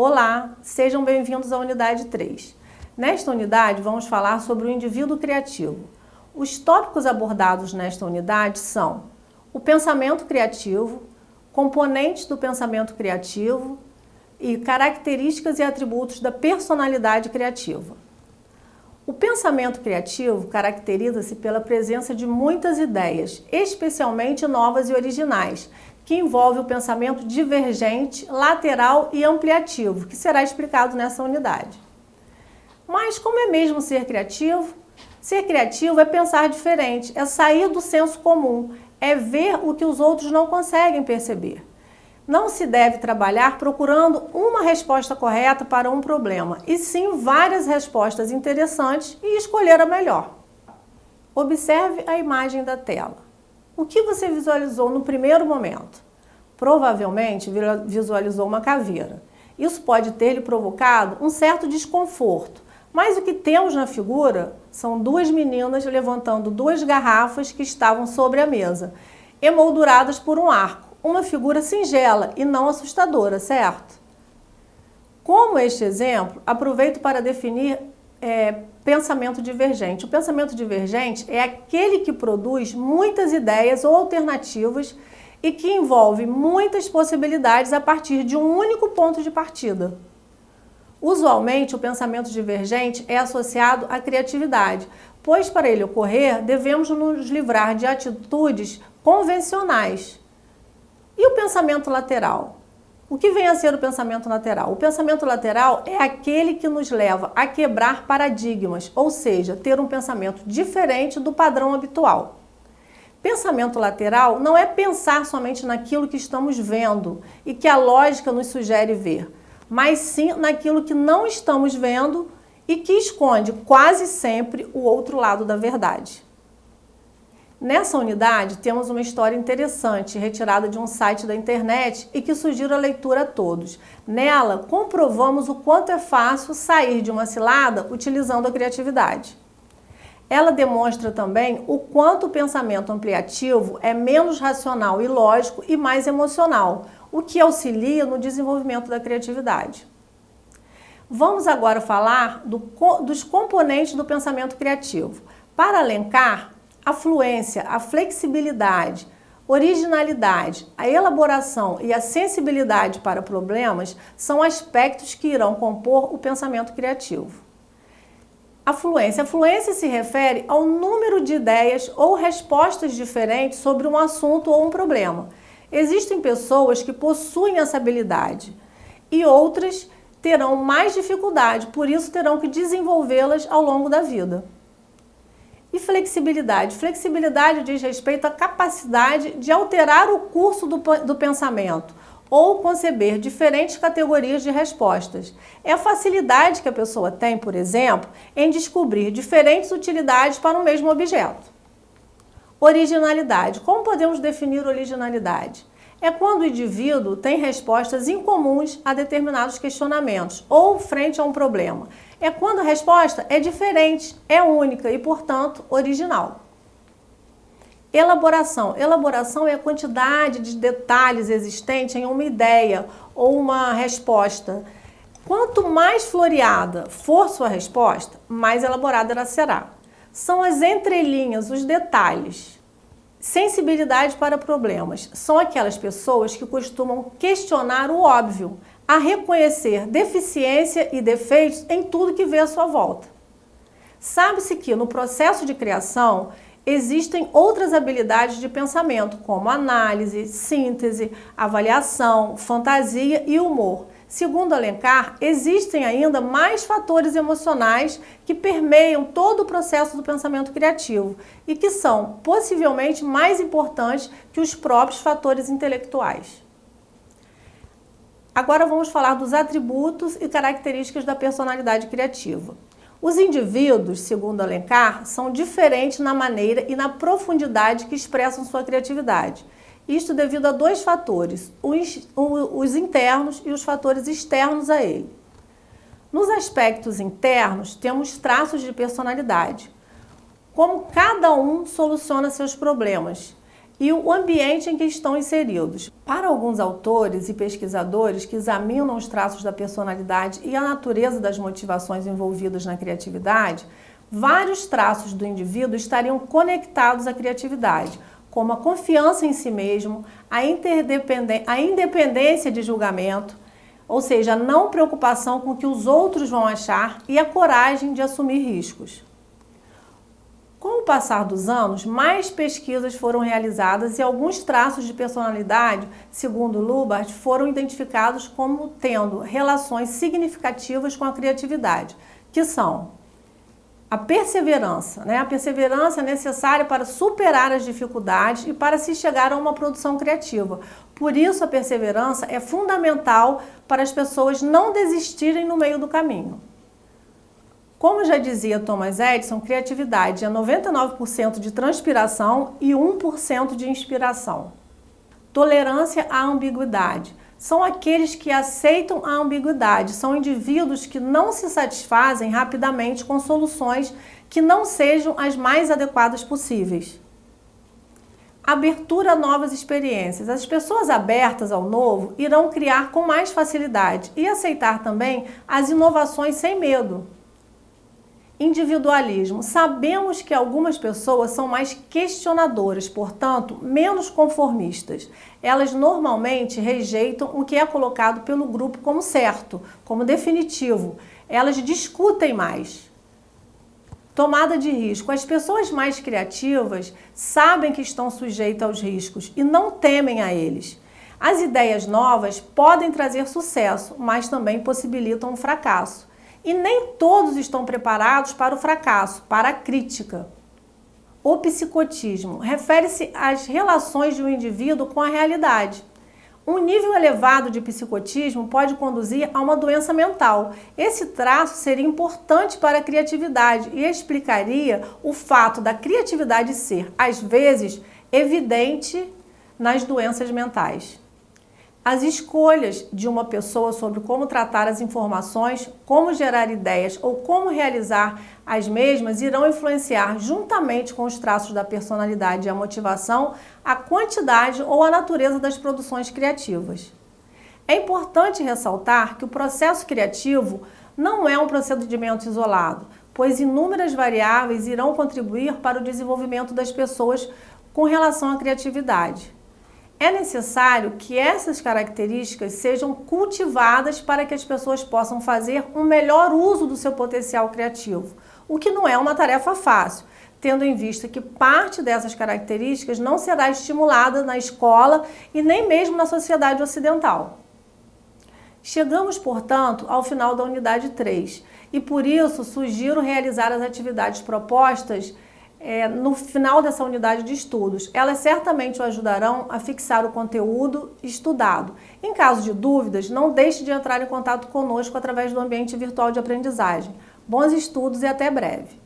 Olá, sejam bem-vindos à unidade 3. Nesta unidade, vamos falar sobre o indivíduo criativo. Os tópicos abordados nesta unidade são o pensamento criativo, componentes do pensamento criativo e características e atributos da personalidade criativa. O pensamento criativo caracteriza-se pela presença de muitas ideias, especialmente novas e originais, que envolve o pensamento divergente, lateral e ampliativo, que será explicado nessa unidade. Mas como é mesmo ser criativo? Ser criativo é pensar diferente, é sair do senso comum, é ver o que os outros não conseguem perceber. Não se deve trabalhar procurando uma resposta correta para um problema, e sim várias respostas interessantes e escolher a melhor. Observe a imagem da tela. O que você visualizou no primeiro momento? Provavelmente visualizou uma caveira. Isso pode ter lhe provocado um certo desconforto, mas o que temos na figura são duas meninas levantando duas garrafas que estavam sobre a mesa, emolduradas por um arco. Uma figura singela e não assustadora, certo? Como este exemplo, aproveito para definir pensamento divergente. O pensamento divergente é aquele que produz muitas ideias ou alternativas e que envolve muitas possibilidades a partir de um único ponto de partida. Usualmente, o pensamento divergente é associado à criatividade, pois para ele ocorrer, devemos nos livrar de atitudes convencionais. E o pensamento lateral? O que vem a ser o pensamento lateral? O pensamento lateral é aquele que nos leva a quebrar paradigmas, ou seja, ter um pensamento diferente do padrão habitual. Pensamento lateral não é pensar somente naquilo que estamos vendo e que a lógica nos sugere ver, mas sim naquilo que não estamos vendo e que esconde quase sempre o outro lado da verdade. Nessa unidade, temos uma história interessante, retirada de um site da internet e que sugiro a leitura a todos. Nela, comprovamos o quanto é fácil sair de uma cilada utilizando a criatividade. Ela demonstra também o quanto o pensamento ampliativo é menos racional e lógico e mais emocional, o que auxilia no desenvolvimento da criatividade. Vamos agora falar dos componentes do pensamento criativo. Para elencar, a fluência, a flexibilidade, originalidade, a elaboração e a sensibilidade para problemas são aspectos que irão compor o pensamento criativo. A fluência se refere ao número de ideias ou respostas diferentes sobre um assunto ou um problema. Existem pessoas que possuem essa habilidade e outras terão mais dificuldade, por isso terão que desenvolvê-las ao longo da vida. E flexibilidade? Flexibilidade diz respeito à capacidade de alterar o curso do pensamento ou conceber diferentes categorias de respostas. É a facilidade que a pessoa tem, por exemplo, em descobrir diferentes utilidades para o mesmo objeto. Originalidade. Como podemos definir originalidade? É quando o indivíduo tem respostas incomuns a determinados questionamentos ou frente a um problema. É quando a resposta é diferente, é única e, portanto, original. Elaboração. Elaboração é a quantidade de detalhes existente em uma ideia ou uma resposta. Quanto mais floreada for sua resposta, mais elaborada ela será. São as entrelinhas, os detalhes. Sensibilidade para problemas. São aquelas pessoas que costumam questionar o óbvio, a reconhecer deficiência e defeitos em tudo que vê à sua volta. Sabe-se que no processo de criação existem outras habilidades de pensamento, como análise, síntese, avaliação, fantasia e humor. Segundo Alencar, existem ainda mais fatores emocionais que permeiam todo o processo do pensamento criativo e que são possivelmente mais importantes que os próprios fatores intelectuais. Agora vamos falar dos atributos e características da personalidade criativa. Os indivíduos, segundo Alencar, são diferentes na maneira e na profundidade que expressam sua criatividade. Isto devido a dois fatores, os internos e os fatores externos a ele. Nos aspectos internos, temos traços de personalidade, como cada um soluciona seus problemas. e o ambiente em que estão inseridos. Para alguns autores e pesquisadores que examinam os traços da personalidade e a natureza das motivações envolvidas na criatividade, vários traços do indivíduo estariam conectados à criatividade, como a confiança em si mesmo, a independência de julgamento, ou seja, a não preocupação com o que os outros vão achar e a coragem de assumir riscos. Com o passar dos anos, mais pesquisas foram realizadas e alguns traços de personalidade, segundo Lubbart, foram identificados como tendo relações significativas com a criatividade, que são a perseverança. A perseverança é necessária para superar as dificuldades e para se chegar a uma produção criativa. Por isso, a perseverança é fundamental para as pessoas não desistirem no meio do caminho. Como já dizia Thomas Edison, criatividade é 99% de transpiração e 1% de inspiração. Tolerância à ambiguidade. São aqueles que aceitam a ambiguidade, são indivíduos que não se satisfazem rapidamente com soluções que não sejam as mais adequadas possíveis. Abertura a novas experiências. As pessoas abertas ao novo irão criar com mais facilidade e aceitar também as inovações sem medo. Individualismo. Sabemos que algumas pessoas são mais questionadoras, portanto, menos conformistas. Elas normalmente rejeitam o que é colocado pelo grupo como certo, como definitivo. Elas discutem mais. Tomada de risco. As pessoas mais criativas sabem que estão sujeitas aos riscos e não temem a eles. As ideias novas podem trazer sucesso, mas também possibilitam um fracasso. E nem todos estão preparados para o fracasso, para a crítica. O psicotismo refere-se às relações de um indivíduo com a realidade. Um nível elevado de psicotismo pode conduzir a uma doença mental. Esse traço seria importante para a criatividade e explicaria o fato da criatividade ser, às vezes, evidente nas doenças mentais. As escolhas de uma pessoa sobre como tratar as informações, como gerar ideias ou como realizar as mesmas irão influenciar, juntamente com os traços da personalidade e a motivação, a quantidade ou a natureza das produções criativas. É importante ressaltar que o processo criativo não é um procedimento isolado, pois inúmeras variáveis irão contribuir para o desenvolvimento das pessoas com relação à criatividade. É necessário que essas características sejam cultivadas para que as pessoas possam fazer um melhor uso do seu potencial criativo, o que não é uma tarefa fácil, tendo em vista que parte dessas características não será estimulada na escola e nem mesmo na sociedade ocidental. Chegamos, portanto, ao final da unidade 3 e por isso sugiro realizar as atividades propostas no final dessa unidade de estudos. Elas certamente o ajudarão a fixar o conteúdo estudado. Em caso de dúvidas, não deixe de entrar em contato conosco através do ambiente virtual de aprendizagem. Bons estudos e até breve!